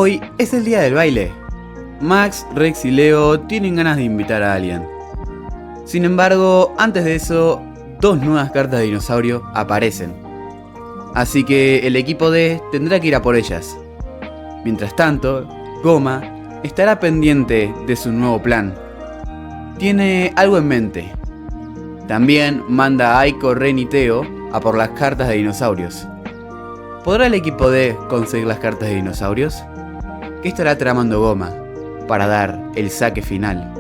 Hoy es el día del baile. Max, Rex y Leo tienen ganas de invitar a alguien. Sin embargo, antes de eso, dos nuevas cartas de dinosaurio aparecen. Así que el equipo D tendrá que ir a por ellas. Mientras tanto, Goma estará pendiente de su nuevo plan. Tiene algo en mente. También manda a Aiko, Ren y Teo a por las cartas de dinosaurios. ¿Podrá el equipo D conseguir las cartas de dinosaurios? ¿Qué estará tramando Goma para dar el saque final?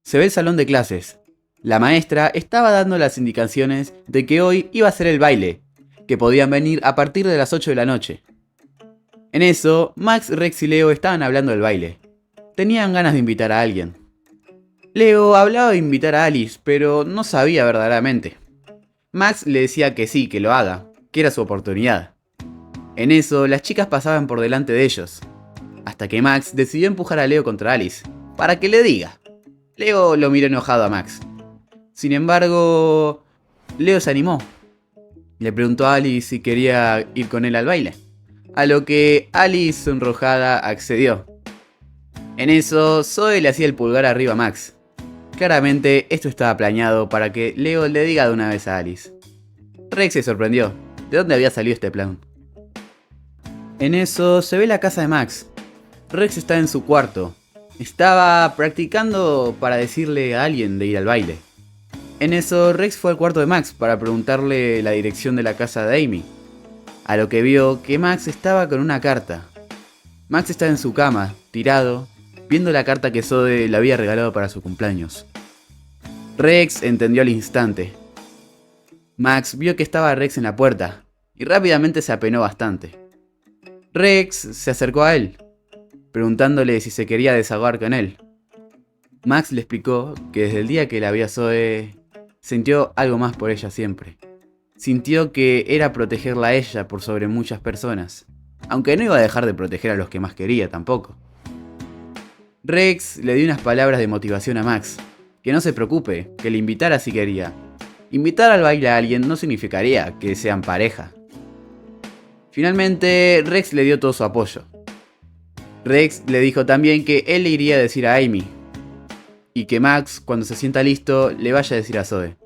Se ve el salón de clases. La maestra estaba dando las indicaciones de que hoy iba a ser el baile, que podían venir a partir de las 8 de la noche. En eso, Max, Rex y Leo estaban hablando del baile. Tenían ganas de invitar a alguien. Leo hablaba de invitar a Alice, pero no sabía verdaderamente. Max le decía que sí, que lo haga, que era su oportunidad. En eso, las chicas pasaban por delante de ellos, hasta que Max decidió empujar a Leo contra Alice, para que le diga. Leo lo miró enojado a Max. Sin embargo, Leo se animó. Le preguntó a Alice si quería ir con él al baile, a lo que Alice, sonrojada, accedió. En eso, Zoe le hacía el pulgar arriba a Max. Claramente esto estaba planeado para que Leo le diga de una vez a Alice. Rex se sorprendió. ¿De dónde había salido este plan? En eso se ve la casa de Max. Rex está en su cuarto. Estaba practicando para decirle a alguien de ir al baile. En eso Rex fue al cuarto de Max para preguntarle la dirección de la casa de Amy, a lo que vio que Max estaba con una carta. Max está en su cama, tirado, viendo la carta que Zoe le había regalado para su cumpleaños. Rex entendió al instante. Max vio que estaba Rex en la puerta y rápidamente se apenó bastante. Rex se acercó a él, preguntándole si se quería desahogar con él. Max le explicó que desde el día que la vio a Zoe, sintió algo más por ella siempre. Sintió que era protegerla a ella por sobre muchas personas, aunque no iba a dejar de proteger a los que más quería tampoco. Rex le dio unas palabras de motivación a Max, que no se preocupe, que le invitara si quería. Invitar al baile a alguien no significaría que sean pareja. Finalmente, Rex le dio todo su apoyo. Rex le dijo también que él le iría a decir a Amy, y que Max, cuando se sienta listo, le vaya a decir a Zoe.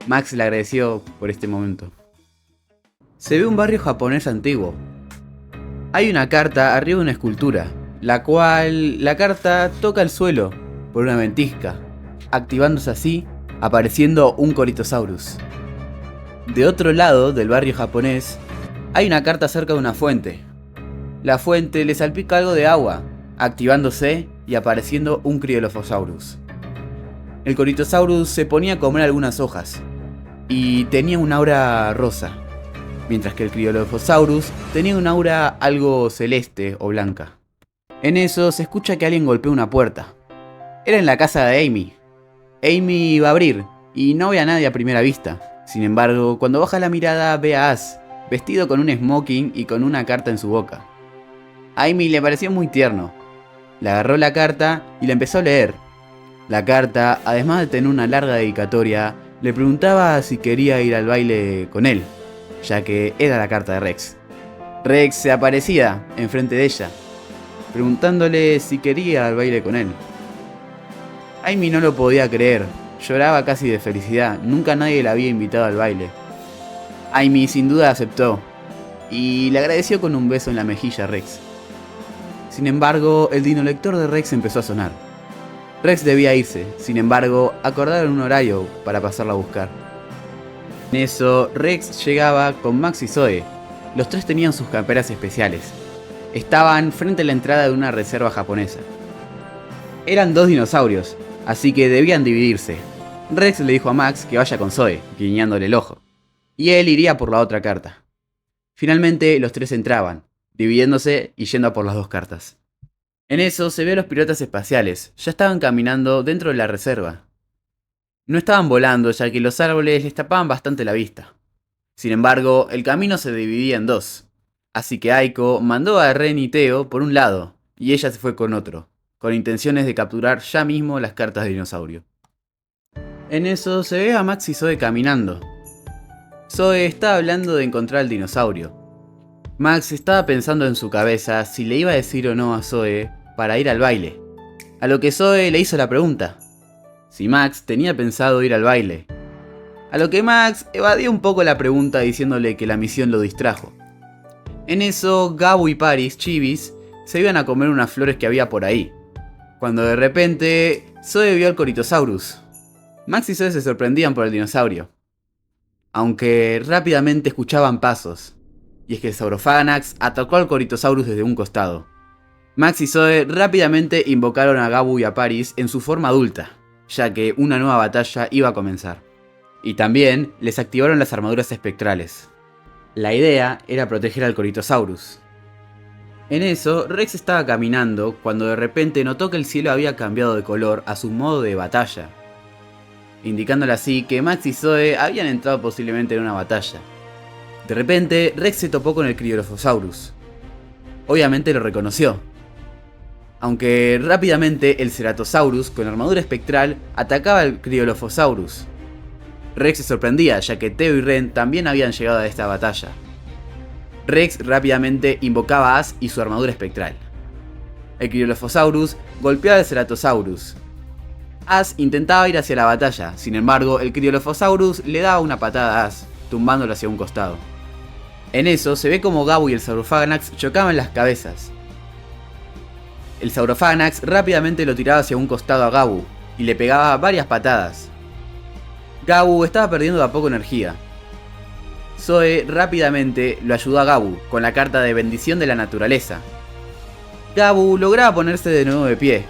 Max le agradeció por este momento. Se ve un barrio japonés antiguo. Hay una carta arriba de una escultura, la cual la carta toca el suelo por una ventisca, activándose así, apareciendo un Corythosaurus. De otro lado del barrio japonés, hay una carta cerca de una fuente. La fuente le salpica algo de agua, activándose y apareciendo un Cryolophosaurus. El Corythosaurus se ponía a comer algunas hojas y tenía un aura rosa, mientras que el Cryolophosaurus tenía un aura algo celeste o blanca. En eso se escucha que alguien golpea una puerta. Era en la casa de Amy. Amy iba a abrir y no ve a nadie a primera vista. Sin embargo, cuando baja la mirada ve a Ash, vestido con un smoking y con una carta en su boca. A Amy le pareció muy tierno. Le agarró la carta y la empezó a leer. La carta, además de tener una larga dedicatoria, le preguntaba si quería ir al baile con él, ya que era la carta de Rex. Rex se aparecía enfrente de ella, preguntándole si quería ir al baile con él. Amy no lo podía creer, lloraba casi de felicidad, nunca nadie la había invitado al baile. Amy sin duda aceptó, y le agradeció con un beso en la mejilla a Rex. Sin embargo, el dinolector de Rex empezó a sonar. Rex debía irse, sin embargo, acordaron un horario para pasarlo a buscar. En eso, Rex llegaba con Max y Zoe. Los tres tenían sus camperas especiales. Estaban frente a la entrada de una reserva japonesa. Eran dos dinosaurios, así que debían dividirse. Rex le dijo a Max que vaya con Zoe, guiñándole el ojo, y él iría por la otra carta. Finalmente, los tres entraban, dividiéndose y yendo a por las dos cartas. En eso se ve a los piratas espaciales, ya estaban caminando dentro de la reserva. No estaban volando, ya que los árboles les tapaban bastante la vista. Sin embargo, el camino se dividía en dos. Así que Aiko mandó a Ren y Teo por un lado, y ella se fue con otro, con intenciones de capturar ya mismo las cartas de dinosaurio. En eso se ve a Max y Zoe caminando. Zoe está hablando de encontrar al dinosaurio. Max estaba pensando en su cabeza si le iba a decir o no a Zoe para ir al baile. A lo que Zoe le hizo la pregunta, si Max tenía pensado ir al baile. A lo que Max evadió un poco la pregunta diciéndole que la misión lo distrajo. En eso, Gabu y Paris, Chivis, se iban a comer unas flores que había por ahí, cuando de repente Zoe vio al Corythosaurus. Max y Zoe se sorprendían por el dinosaurio, aunque rápidamente escuchaban pasos, y es que el Saurophanax atacó al Corythosaurus desde un costado. Max y Zoe rápidamente invocaron a Gabu y a Paris en su forma adulta, ya que una nueva batalla iba a comenzar. Y también les activaron las armaduras espectrales. La idea era proteger al Corythosaurus. En eso, Rex estaba caminando cuando de repente notó que el cielo había cambiado de color a su modo de batalla, indicándole así que Max y Zoe habían entrado posiblemente en una batalla. De repente, Rex se topó con el Cryolophosaurus. Obviamente lo reconoció, aunque rápidamente el Ceratosaurus con armadura espectral atacaba al Cryolophosaurus. Rex se sorprendía ya que Teo y Ren también habían llegado a esta batalla. Rex rápidamente invocaba a As y su armadura espectral. El Cryolophosaurus golpeaba al Ceratosaurus. As intentaba ir hacia la batalla, sin embargo el Cryolophosaurus le daba una patada a As, tumbándolo hacia un costado. En eso se ve como Gabu y el Saurophanax chocaban las cabezas. El Saurophanax rápidamente lo tiraba hacia un costado a Gabu y le pegaba varias patadas. Gabu estaba perdiendo de a poco energía. Zoe rápidamente lo ayudó a Gabu con la carta de bendición de la naturaleza. Gabu lograba ponerse de nuevo de pie.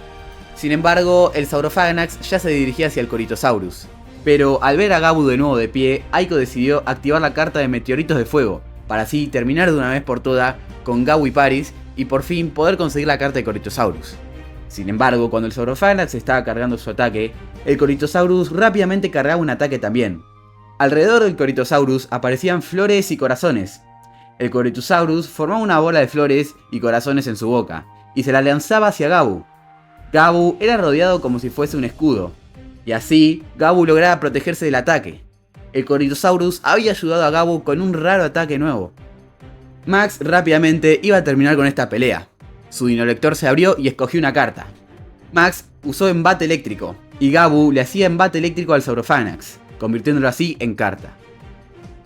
Sin embargo, el Saurophanax ya se dirigía hacia el Corythosaurus. Pero al ver a Gabu de nuevo de pie, Aiko decidió activar la carta de meteoritos de fuego, para así terminar de una vez por todas con Gabu y Paris y por fin poder conseguir la carta de Corythosaurus. Sin embargo, cuando el Saurophanax estaba cargando su ataque, el Corythosaurus rápidamente cargaba un ataque también. Alrededor del Corythosaurus aparecían flores y corazones. El Corythosaurus formaba una bola de flores y corazones en su boca, y se la lanzaba hacia Gabu. Gabu era rodeado como si fuese un escudo, y así Gabu lograba protegerse del ataque. El Corythosaurus había ayudado a Gabu con un raro ataque nuevo. Max rápidamente iba a terminar con esta pelea. Su dinolector se abrió y escogió una carta. Max usó embate eléctrico, y Gabu le hacía embate eléctrico al Saurophanax, convirtiéndolo así en carta.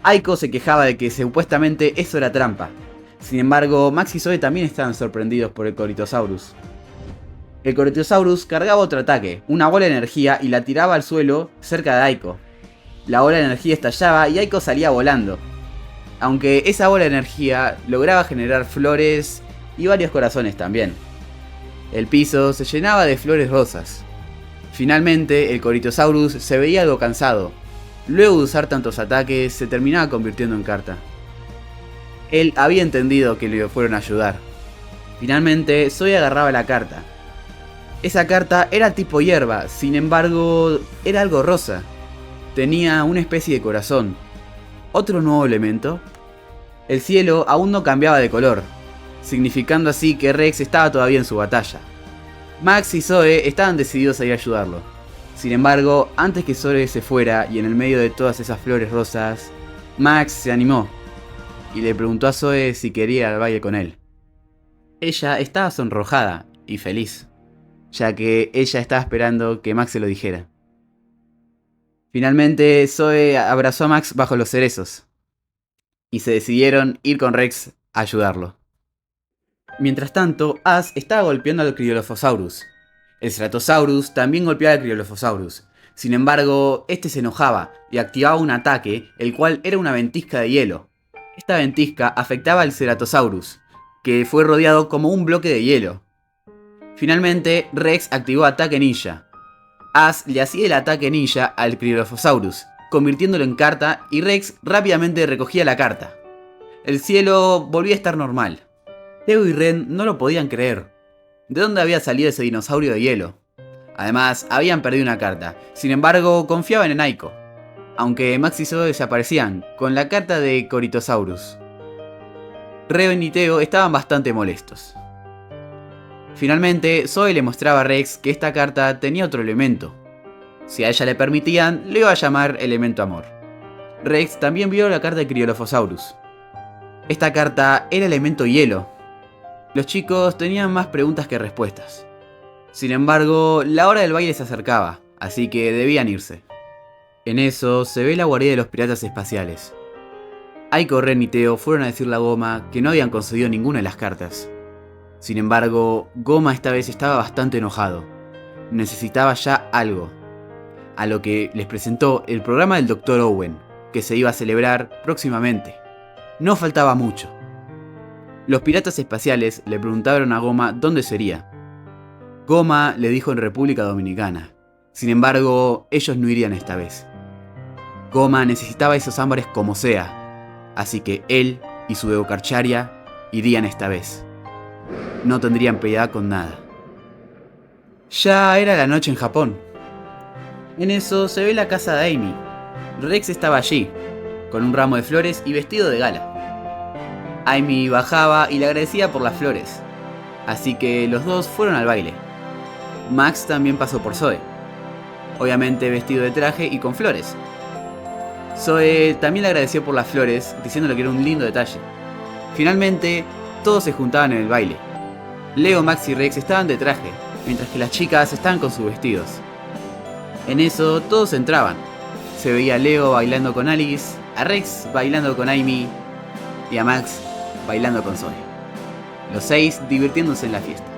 Aiko se quejaba de que supuestamente eso era trampa. Sin embargo, Max y Zoe también estaban sorprendidos por el Corythosaurus. El Corythosaurus cargaba otro ataque, una bola de energía, y la tiraba al suelo cerca de Aiko. La bola de energía estallaba y Aiko salía volando. Aunque esa bola de energía lograba generar flores y varios corazones también. El piso se llenaba de flores rosas. Finalmente, el Corythosaurus se veía algo cansado. Luego de usar tantos ataques, se terminaba convirtiendo en carta. Él había entendido que le fueron a ayudar. Finalmente, Zoe agarraba la carta. Esa carta era tipo hierba, sin embargo, era algo rosa. Tenía una especie de corazón. ¿Otro nuevo elemento? El cielo aún no cambiaba de color, significando así que Rex estaba todavía en su batalla. Max y Zoe estaban decididos a ir a ayudarlo. Sin embargo, antes que Zoe se fuera y en el medio de todas esas flores rosas, Max se animó y le preguntó a Zoe si quería ir al baile con él. Ella estaba sonrojada y feliz, ya que ella estaba esperando que Max se lo dijera. Finalmente, Zoe abrazó a Max bajo los cerezos y se decidieron ir con Rex a ayudarlo. Mientras tanto, As estaba golpeando al Cryolophosaurus. El Ceratosaurus también golpeaba al Cryolophosaurus. Sin embargo, este se enojaba y activaba un ataque, el cual era una ventisca de hielo. Esta ventisca afectaba al Ceratosaurus, que fue rodeado como un bloque de hielo. Finalmente, Rex activó ataque ninja. As le hacía el ataque ninja al Cryolophosaurus, convirtiéndolo en carta, y Rex rápidamente recogía la carta. El cielo volvía a estar normal. Teo y Ren no lo podían creer. ¿De dónde había salido ese dinosaurio de hielo? Además, habían perdido una carta. Sin embargo, confiaban en Aiko. aunque Max y Zoe desaparecían con la carta de Corythosaurus. Reven y Theo estaban bastante molestos. Finalmente, Zoe le mostraba a Rex que esta carta tenía otro elemento. Si a ella le permitían, le iba a llamar elemento amor. Rex también vio la carta de Cryolophosaurus. Esta carta era elemento hielo. Los chicos tenían más preguntas que respuestas. Sin embargo, la hora del baile se acercaba, así que debían irse. En eso se ve la guarida de los piratas espaciales. Aiko, Ren y Theo fueron a decirle a Goma que no habían conseguido ninguna de las cartas. Sin embargo, Goma esta vez estaba bastante enojado. Necesitaba ya algo. A lo que les presentó el programa del Dr. Owen, que se iba a celebrar próximamente. No faltaba mucho. Los piratas espaciales le preguntaron a Goma dónde sería. Goma le dijo en República Dominicana. Sin embargo, ellos no irían esta vez. Goma necesitaba esos ámbares como sea, así que él y su Eucarcharia irían esta vez. No tendrían piedad con nada. Ya era la noche en Japón. En eso se ve la casa de Amy. Rex estaba allí, con un ramo de flores y vestido de gala. Amy bajaba y le agradecía por las flores, así que los dos fueron al baile. Max también pasó por Zoe, obviamente vestido de traje y con flores. Zoe también le agradeció por las flores, diciéndole que era un lindo detalle. Finalmente, todos se juntaban en el baile. Leo, Max y Rex estaban de traje, mientras que las chicas estaban con sus vestidos. En eso, todos entraban. Se veía a Leo bailando con Alice, a Rex bailando con Amy y a Max bailando con Zoe. Los 6 divirtiéndose en la fiesta.